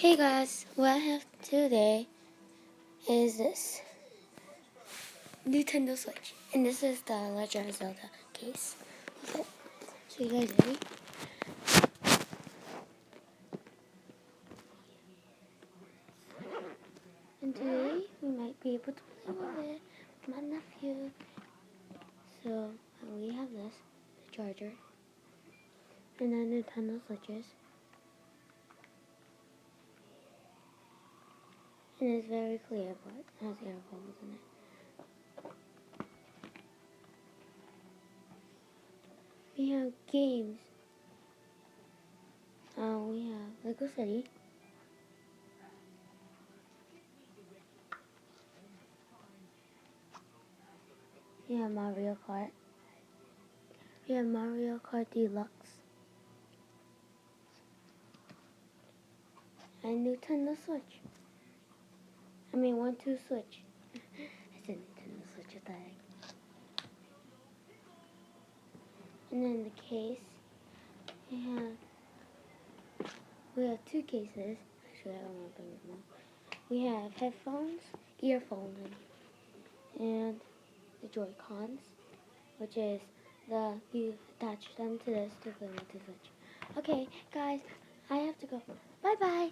Hey guys, what I have today is this Nintendo Switch, and this is the Legend of Zelda case. Okay, so you guys ready? And today we might be able to play with it with my nephew. So we have this, the charger, and then Nintendo Switches, and it's very clear, but it has earphones in it. We have games. We have Lego City. We have Mario Kart. We have Mario Kart Deluxe. And Nintendo Switch. I mean, 1-2 Switch. I said Nintendo Switch attack. And then the case. We have two cases. Actually, I don't want to bring them up. We have headphones, earphones, and the Joy-Cons, which is you attach them to this to play with the Switch. Okay, guys, I have to go. Bye bye.